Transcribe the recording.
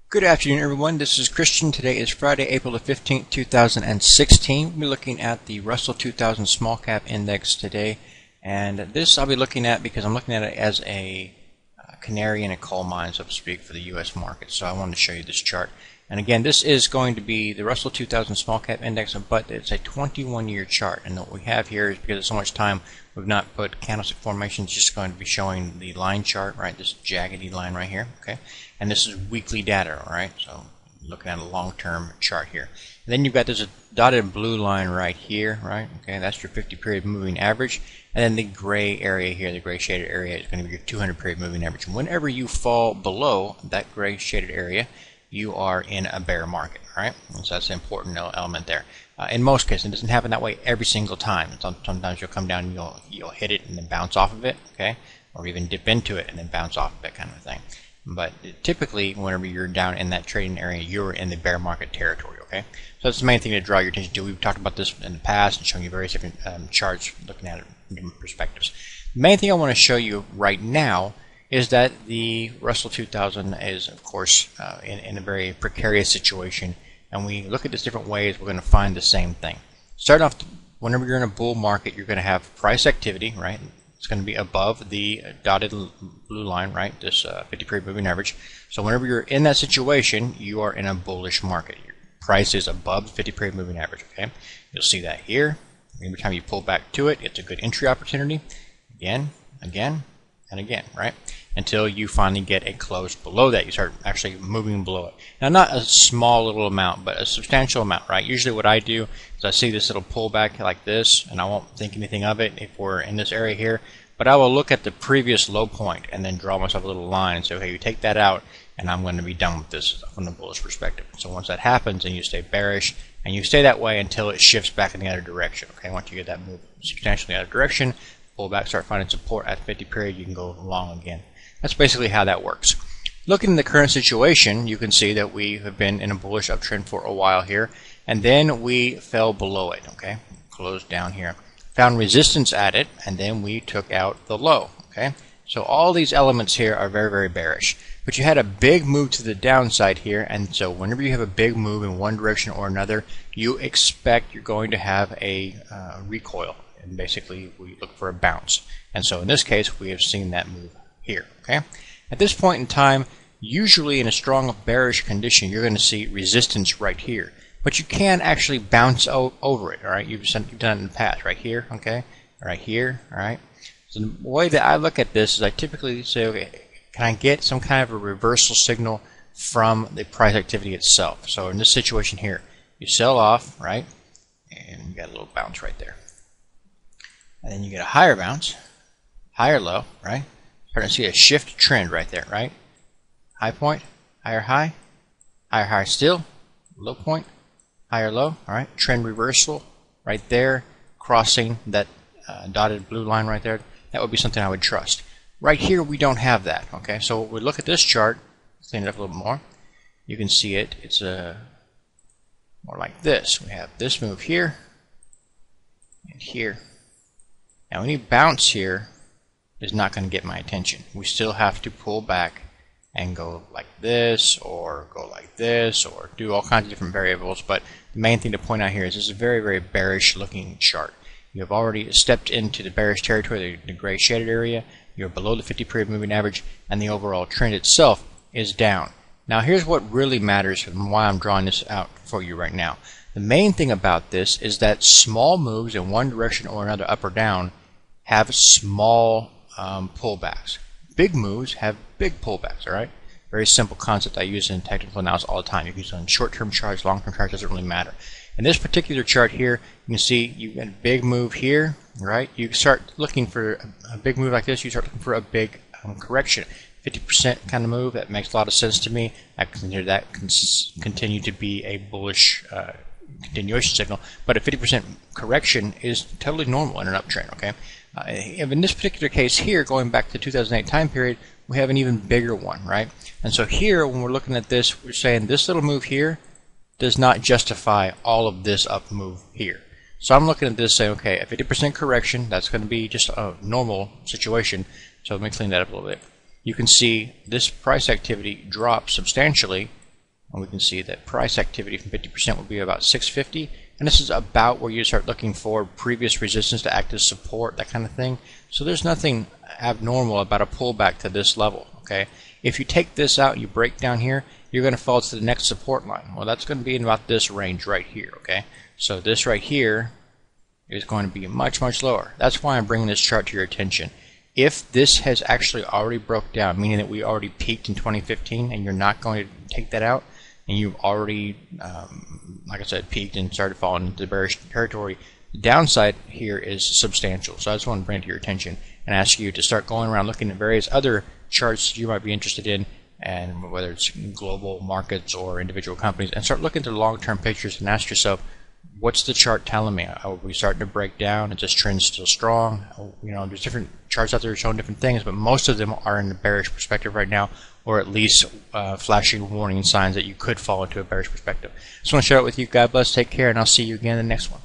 Good afternoon, everyone. This is Christian. Today is Friday, April the 15th, 2016. We're looking at the Russell 2000 Small Cap Index today. And this I'll be looking at because I'm looking at it as a canary in a coal mine, so to speak, for the U.S. market. So I wanted to show you this chart. And again, this is going to be the Russell 2000 Small Cap Index, but it's a 21-year chart. And what we have here is, because of so much time, we've not put candlestick formations, just going to be showing the line chart, right? This jaggedy line right here, okay? And this is weekly data, all right? So looking at a long-term chart here. And then you've got this dotted blue line right here, right? Okay, that's your 50-period moving average. And then the gray area here, the gray shaded area, is going to be your 200-period moving average. And whenever you fall below that gray shaded area, you are in a bear market, right? And so that's an important element there. In most cases, it doesn't happen that way every single time. Sometimes you'll come down and you'll hit it and then bounce off of it, okay? Or even dip into it and then bounce off of it, kind of thing. But typically, whenever you're down in that trading area, you're in the bear market territory, okay? So that's the main thing to draw your attention to. We've talked about this in the past and shown you various different charts, looking at it from different perspectives. The main thing I want to show you right now is that the Russell 2000 is, of course, in a very precarious situation. And we look at this different ways, we're going to find the same thing. Starting off, whenever you're in a bull market, you're going to have price activity, right? It's going to be above the dotted blue line, right? This 50-period moving average. So whenever you're in that situation, you are in a bullish market. Your price is above the 50-period moving average, okay? You'll see that here. Every time you pull back to it, it's a good entry opportunity. Again, again, and again, right? Until you finally get a close below that. You start actually moving below it. Now, not a small little amount, but a substantial amount, right? Usually what I do is I see this little pullback like this, and I won't think anything of it if we're in this area here, but I will look at the previous low point and then draw myself a little line and say, okay, you take that out, and I'm going to be done with this from the bullish perspective. So once that happens, then you stay bearish, and you stay that way until it shifts back in the other direction, okay? Once you get that move substantially in the other direction, pull back, start finding support at 50 period, you can go long again. That's basically how that works. Looking at the current situation, you can see that we have been in a bullish uptrend for a while here, and then we fell below it, okay? Closed down here. Found resistance at it, and then we took out the low, okay? So all these elements here are very, very bearish. But you had a big move to the downside here, and so whenever you have a big move in one direction or another, you expect you're going to have a recoil. And basically, we look for a bounce. And so in this case, we have seen that move here, okay? At this point in time, usually in a strong bearish condition, you're going to see resistance right here. But you can actually bounce over it, all right? You've done it in the past, right here, okay? Right here, all right? So the way that I look at this is I typically say, okay, can I get some kind of a reversal signal from the price activity itself? So in this situation here, you sell off, right? And you got a little bounce right there. And then you get a higher bounce, higher low, right? Starting to see a shift trend right there, right? High point, higher high, higher high still, low point, higher low, all right? Trend reversal right there, crossing that dotted blue line right there. That would be something I would trust. Right here, we don't have that, okay? So we look at this chart, clean it up a little bit more. You can see it. It's more like this. We have this move here and here. Now, any bounce here is not going to get my attention. We still have to pull back and go like this, or go like this, or do all kinds of different variables. But the main thing to point out here is this is a very, very bearish looking chart. You have already stepped into the bearish territory, the gray shaded area. You're below the 50-period moving average, and the overall trend itself is down. Now, here's what really matters and why I'm drawing this out for you right now. The main thing about this is that small moves in one direction or another, up or down, have small pullbacks. Big moves have big pullbacks, all right? Very simple concept I use in technical analysis all the time. You can use it on short-term charts, long-term charts, doesn't really matter. In this particular chart here, you can see you get a big move here, right? You start looking for a big move like this, you start looking for a big correction. 50% kind of move, that makes a lot of sense to me. I consider that continue to be a bullish continuation signal, but a 50% correction is totally normal in an uptrend, okay? In this particular case here, going back to the 2008 time period, we have an even bigger one, right? And so here, when we're looking at this, we're saying this little move here does not justify all of this up move here. So I'm looking at this saying, okay, a 50% correction, that's going to be just a normal situation. So let me clean that up a little bit. You can see this price activity drop substantially And we can see that price activity from 50% would be about 650. And this is about where you start looking for previous resistance to act as support, that kind of thing. So there's nothing abnormal about a pullback to this level. Okay, if you take this out, you break down here, you're going to fall to the next support line. Well, that's going to be in about this range right here. Okay, so this right here is going to be much, much lower. That's why I'm bringing this chart to your attention. If this has actually already broke down, meaning that we already peaked in 2015 and you're not going to take that out, and you've already, like I said, peaked and started falling into the bearish territory, the downside here is substantial. So I just want to bring it to your attention and ask you to start going around looking at various other charts you might be interested in, and whether it's global markets or individual companies, and start looking at the long-term pictures and ask yourself, what's the chart telling me? Are we starting to break down? Is this trend still strong? You know, there's different charts out there showing different things, but most of them are in the bearish perspective right now, or at least flashing warning signs that you could fall into a bearish perspective. Just want to share it with you. God bless, take care, and I'll see you again in the next one.